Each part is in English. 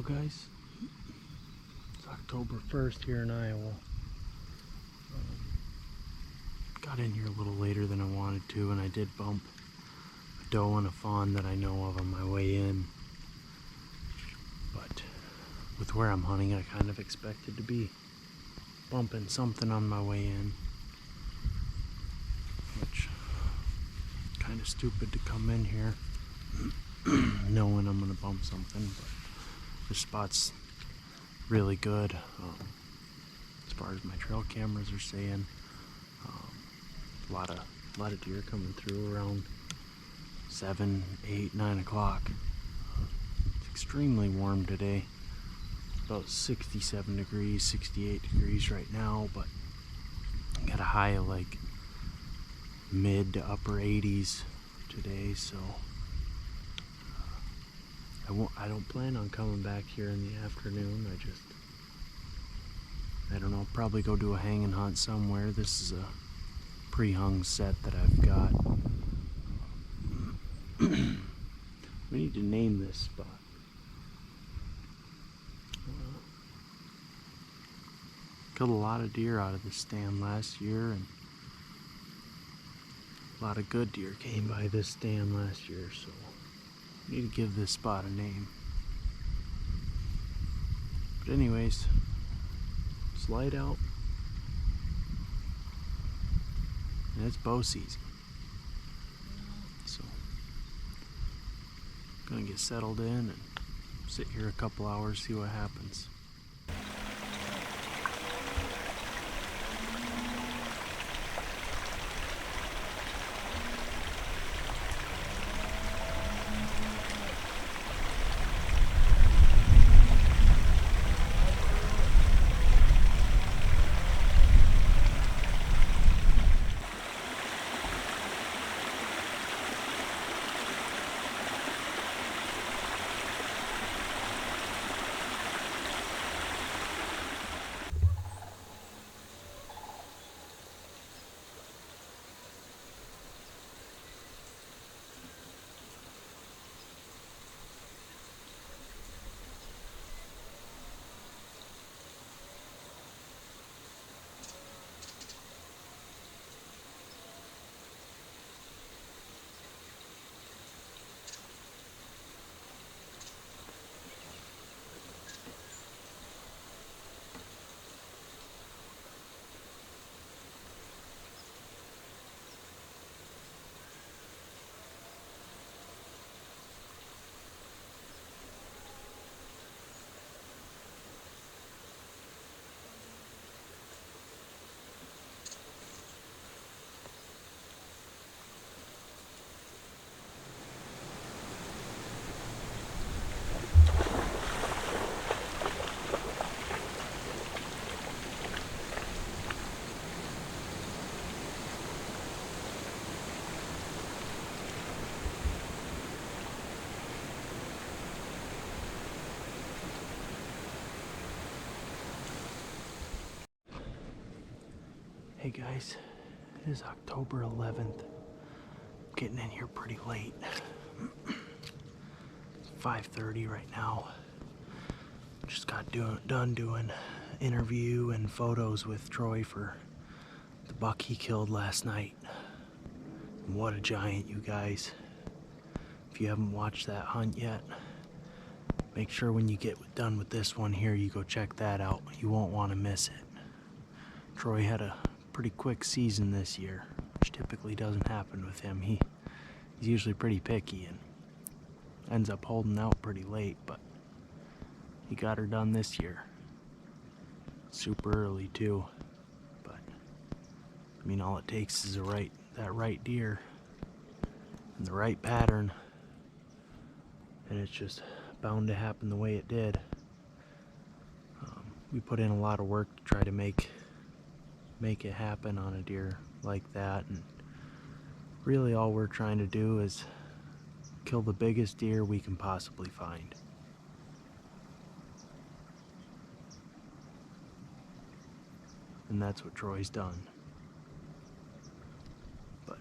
guys. It's October 1st here in Iowa. Got in here a little later than I wanted to, and I did bump a doe and a fawn that I know of on my way in. But with where I'm hunting, I kind of expected to be bumping something on my way in. Which, kind of stupid to come in here knowing I'm gonna bump something, but this spot's really good as far as my trail cameras are saying. A lot of deer coming through around 7, 8, 9 o'clock. It's extremely warm today. It's about 67 degrees, 68 degrees right now, but got a high of like mid to upper 80s today, so I don't plan on coming back here in the afternoon. I don't know, probably go do a hanging hunt somewhere. This is a pre-hung set that I've got. We need to name this spot. Killed a lot of deer out of this stand last year, and a lot of good deer came by this stand last year, so I need to give this spot a name. But anyways, it's light out, and it's bow season. So I'm gonna get settled in and sit here a couple hours, see what happens. Hey guys, it is October 11th. I'm getting in here pretty late. It's 5:30 right now. Just got done doing interview and photos with Troy for the buck he killed last night. And what a giant, you guys. If you haven't watched that hunt yet, make sure when you get done with this one here, you go check that out. You won't want to miss it. Troy had a pretty quick season this year, which typically doesn't happen with him. He's usually pretty picky and ends up holding out pretty late, but he got her done this year. Super early too, but I mean, all it takes is that right deer and the right pattern, and it's just bound to happen the way it did. We put in a lot of work to try to make it happen on a deer like that, and really all we're trying to do is kill the biggest deer we can possibly find. And that's what Troy's done. But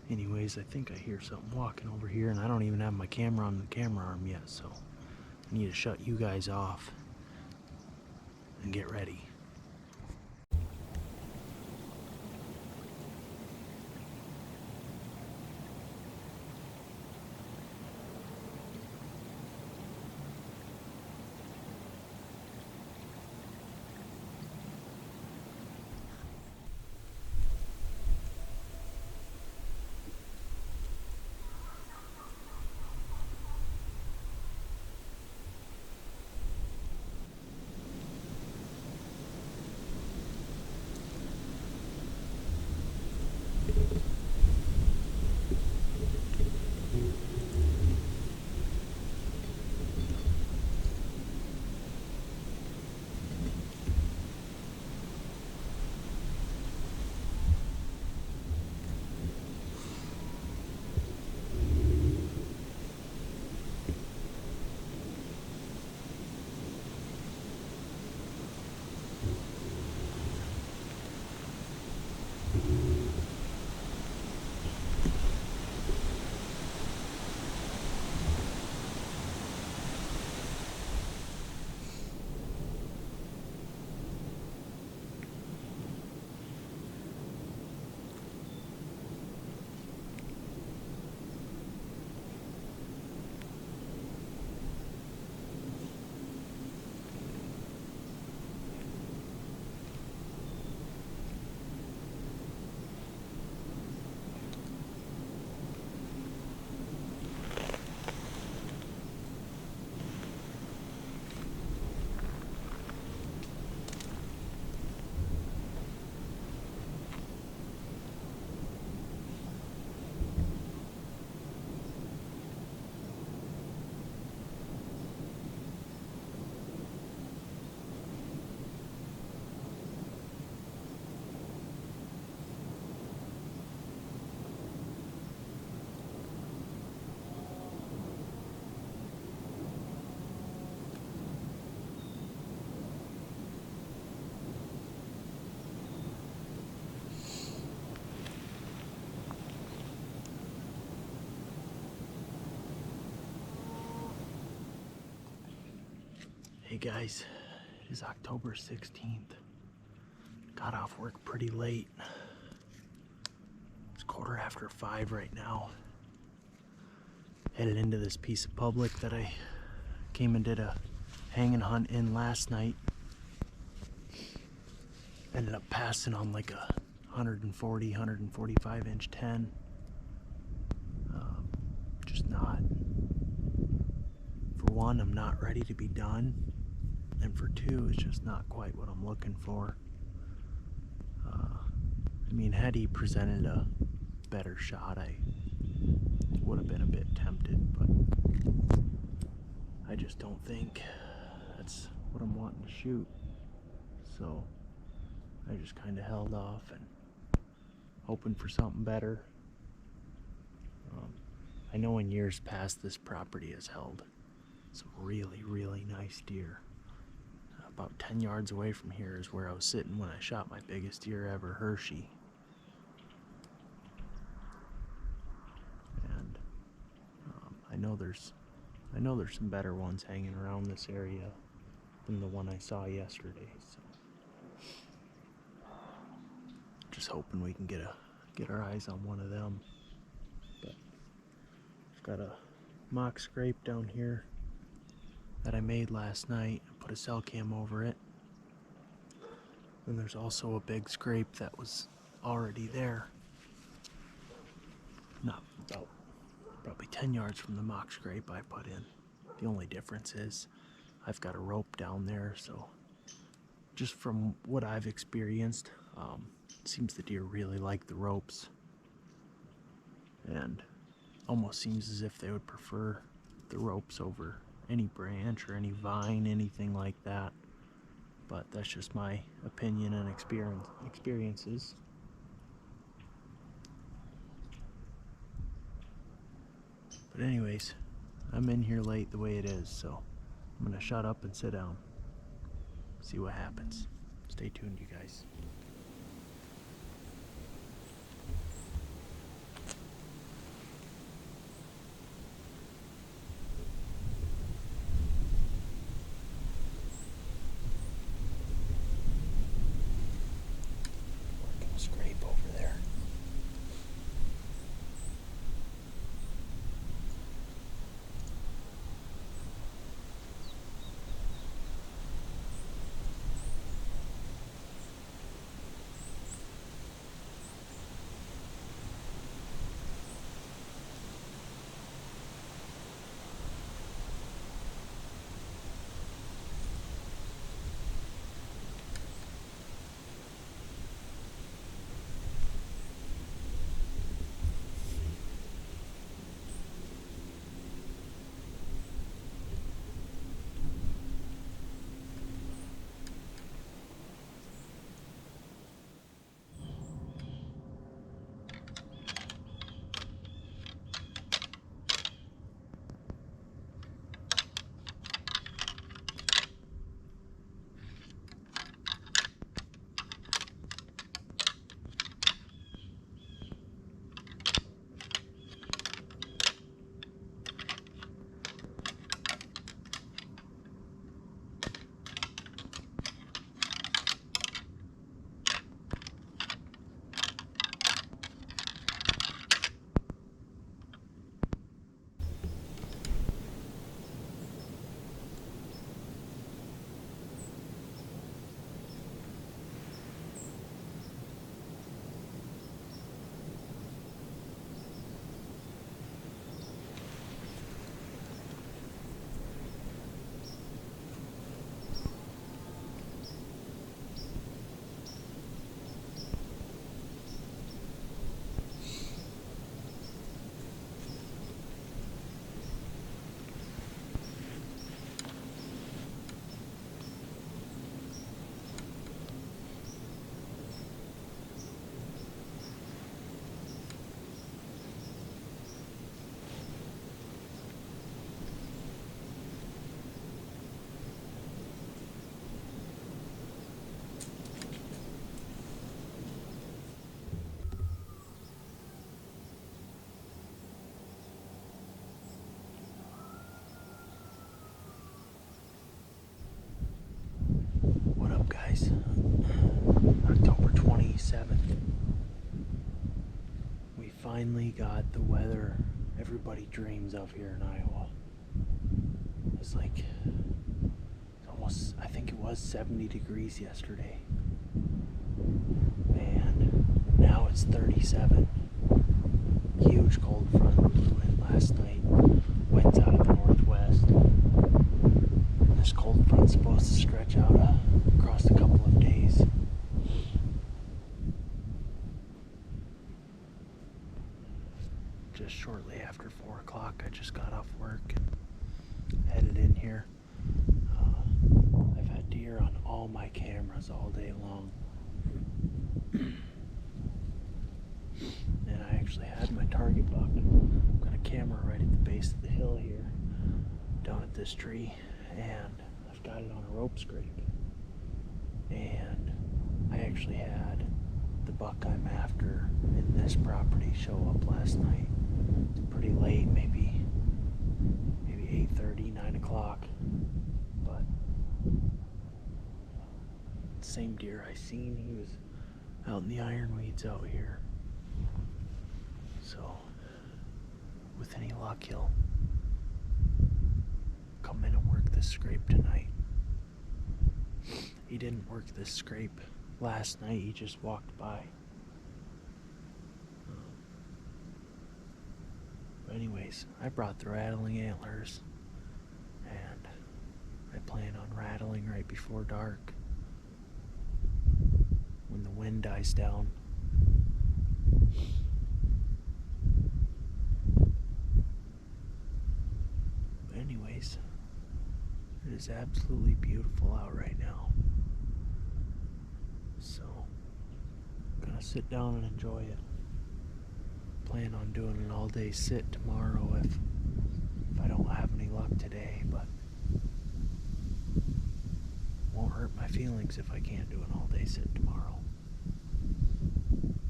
anyways, I think I hear something walking over here, and I don't even have my camera on the camera arm yet, so need to shut you guys off and get ready. Hey guys, it is October 16th. Got off work pretty late. It's 5:15 right now. Headed into this piece of public that I came and did a hang and hunt in last night. Ended up passing on like a 145 inch 10. Just not. For one, I'm not ready to be done. And for two, it's just not quite what I'm looking for. Had he presented a better shot, I would have been a bit tempted, but I just don't think that's what I'm wanting to shoot. So I just kind of held off and hoping for something better. I know in years past this property has held some really, really nice deer. About 10 yards away from here is where I was sitting when I shot my biggest deer ever, Hershey. And I know there's some better ones hanging around this area than the one I saw yesterday. So just hoping we can get our eyes on one of them. But I've got a mock scrape down here that I made last night. I put a cell cam over it. And there's also a big scrape that was already there. Not about probably 10 yards from the mock scrape I put in. The only difference is I've got a rope down there, so just from what I've experienced, it seems the deer really like the ropes. And almost seems as if they would prefer the ropes over any branch or any vine, anything like that. But that's just my opinion and experiences. But anyways, I'm in here late the way it is, so I'm gonna shut up and sit down. See what happens. Stay tuned, you guys. finally got the weather everybody dreams of here in Iowa. It's like almost, I think it was 70 degrees yesterday. And now it's 37. Huge cold front blew in last night. Winds out of the northwest. And this cold front's supposed to stretch out across a couple of days. Just shortly after 4 o'clock, I just got off work and headed in here. I've had deer on all my cameras all day long. And I actually had my target buck. I've got a camera right at the base of the hill here, down at this tree, and I've got it on a rope scrape. And I actually had the buck I'm after in this property show up last night. It's pretty late, maybe 8:30, 9 o'clock, but same deer I seen. He was out in the ironweeds out here. So, with any luck, he'll come in and work this scrape tonight. He didn't work this scrape last night, he just walked by. But anyways, I brought the rattling antlers, and I plan on rattling right before dark when the wind dies down. But anyways, it is absolutely beautiful out right now. So, I'm gonna sit down and enjoy it. Plan on doing an all-day sit tomorrow if I don't have any luck today, but won't hurt my feelings if I can't do an all-day sit tomorrow.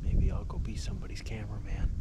Maybe I'll go be somebody's cameraman.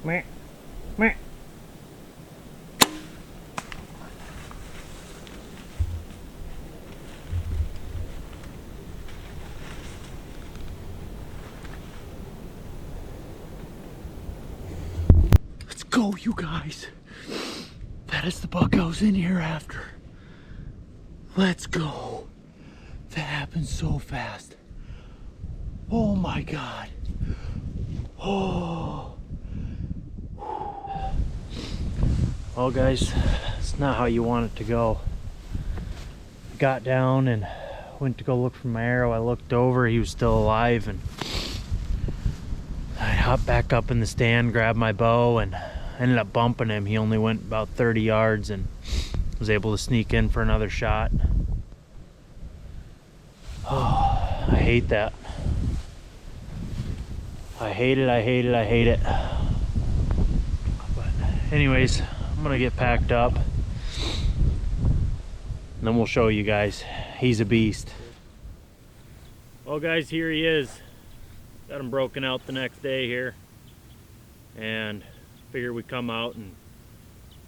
Meh. Meh. Let's go, you guys. That is the buck I was in here after. Let's go. That happened so fast. Oh my God. Oh. Well, guys, it's not how you want it to go. I got down and went to go look for my arrow. I looked over, he was still alive, and I hopped back up in the stand, grabbed my bow, and ended up bumping him. He only went about 30 yards and was able to sneak in for another shot. Oh, I hate that. I hate it, I hate it, I hate it. But anyways, I'm gonna get packed up and then we'll show you guys. He's a beast. Well, guys, here he is. Got him broken out the next day here, and figured we'd come out and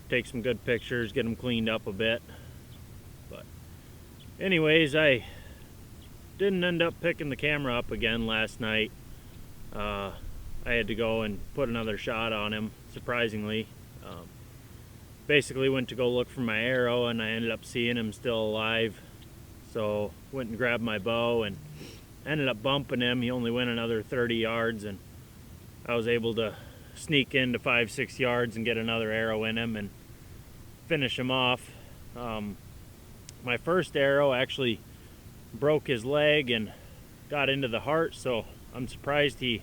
take some good pictures, get him cleaned up a bit. But anyways, I didn't end up picking the camera up again last night. I had to go and put another shot on him, surprisingly. Basically went to go look for my arrow and I ended up seeing him still alive. So went and grabbed my bow and ended up bumping him. He only went another 30 yards and I was able to sneak into 5-6 yards and get another arrow in him and finish him off. My first arrow actually broke his leg and got into the heart, so I'm surprised he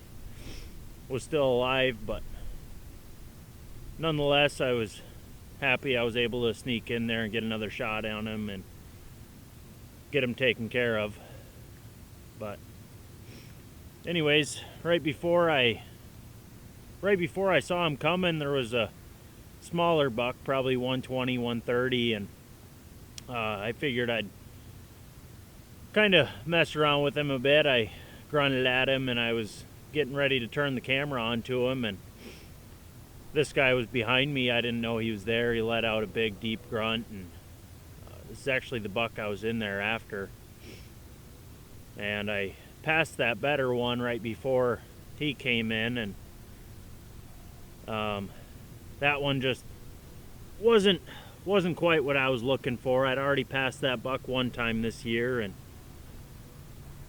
was still alive, but nonetheless I was happy I was able to sneak in there and get another shot on him and get him taken care of. But anyways, right before I saw him coming, there was a smaller buck, probably 120, 130, and I figured I'd kind of mess around with him a bit. I grunted at him and I was getting ready to turn the camera on to him, and this guy was behind me. I didn't know he was there. He let out a big deep grunt, and this is actually the buck I was in there after. And I passed that better one right before he came in, and that one just wasn't quite what I was looking for. I'd already passed that buck one time this year and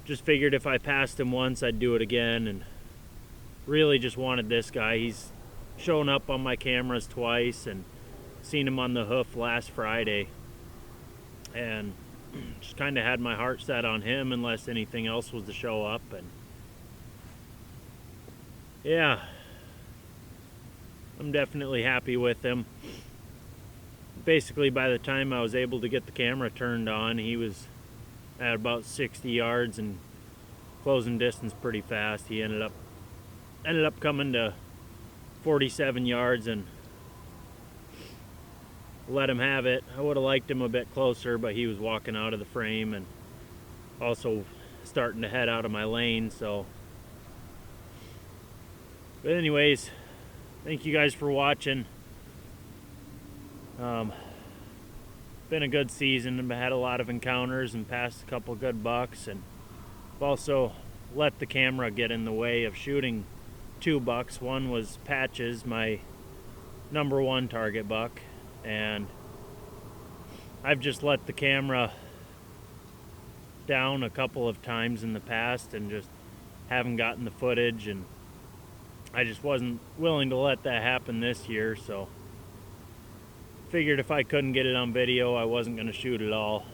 just figured if I passed him once I'd do it again, and really just wanted this guy. He's shown up on my cameras twice and seen him on the hoof last Friday, and just kind of had my heart set on him unless anything else was to show up. And yeah, I'm definitely happy with him. Basically, by the time I was able to get the camera turned on, he was at about 60 yards and closing distance pretty fast. He ended up coming to 47 yards and let him have it. I would have liked him a bit closer, but he was walking out of the frame and also starting to head out of my lane. So, but anyways, thank you guys for watching. Been a good season. I've had a lot of encounters and passed a couple good bucks, and I've also let the camera get in the way of shooting 2 bucks. One was Patches, my #1 target buck, and I've just let the camera down a couple of times in the past and just haven't gotten the footage, and I just wasn't willing to let that happen this year, so figured if I couldn't get it on video, I wasn't going to shoot at all.